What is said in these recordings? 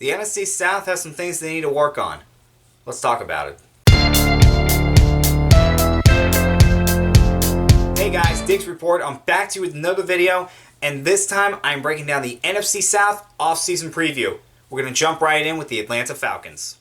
The NFC South has some things they need to work on. Let's talk about it. Hey guys, Diggs Report. I'm back to you with another video, and this time I'm breaking down the NFC South off-season preview. We're going to jump right in with the Atlanta Falcons.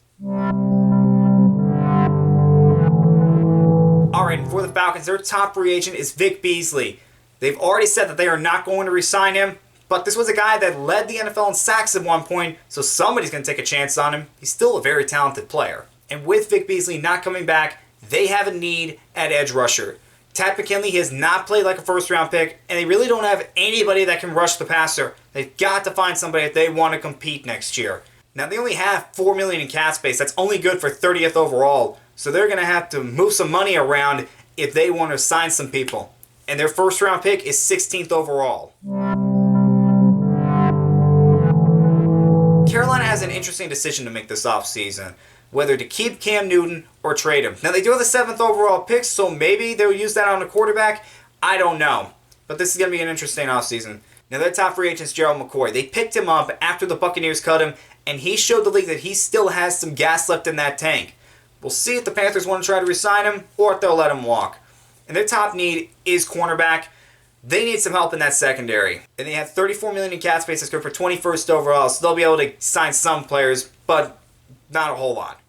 Alright, and for the Falcons, their top free agent is Vic Beasley. They've already said that they are not going to re-sign him, but this was a guy that led the NFL in sacks at one point, so somebody's going to take a chance on him. He's still a very talented player. And with Vic Beasley not coming back, they have a need at edge rusher. Tad McKinley has not played like a first-round pick, and they really don't have anybody that can rush the passer. They've got to find somebody if they want to compete next year. Now, they only have $4 million in cap space. That's only good for 30th overall, so they're going to have to move some money around if they want to sign some people. And their first-round pick is 16th overall. Carolina has an interesting decision to make this offseason, whether to keep Cam Newton or trade him. Now, they do have the 7th overall pick, so maybe they'll use that on a quarterback. I don't know. But this is going to be an interesting offseason. Now, their top free agent is Gerald McCoy. They picked him up after the Buccaneers cut him, and he showed the league that he still has some gas left in that tank. We'll see if the Panthers want to try to re-sign him or if they'll let him walk. And their top need is cornerback. They need some help in that secondary. And they have $34 million in cap space. That's good for 21st overall, so they'll be able to sign some players, but not a whole lot.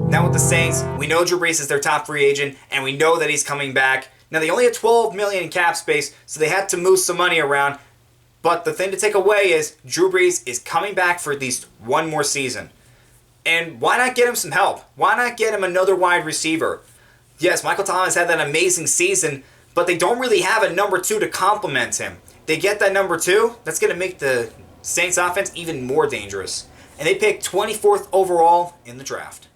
Now with the Saints, we know Drew Brees is their top free agent, and we know that he's coming back. Now they only have $12 million in cap space, so they had to move some money around. But the thing to take away is Drew Brees is coming back for at least one more season. And why not get him some help? Why not get him another wide receiver? Yes, Michael Thomas had that amazing season, but they don't really have a number 2 to complement him. They get that number 2, that's going to make the Saints offense even more dangerous. And they picked 24th overall in the draft.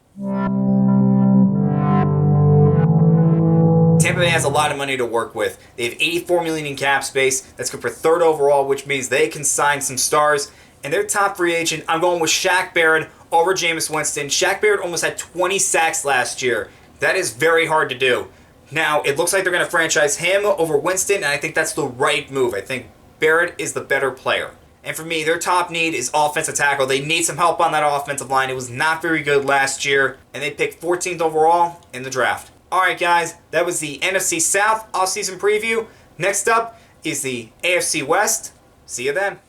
Tampa Bay has a lot of money to work with. They have $84 million in cap space. That's good for 3rd overall, which means they can sign some stars. And their top free agent, I'm going with Shaq Barrett over Jameis Winston. Shaq Barrett almost had 20 sacks last year. That is very hard to do. Now, it looks like they're going to franchise him over Winston, and I think that's the right move. I think Barrett is the better player. And for me, their top need is offensive tackle. They need some help on that offensive line. It was not very good last year, and they picked 14th overall in the draft. Alright guys, that was the NFC South offseason preview. Next up is the AFC West. See you then.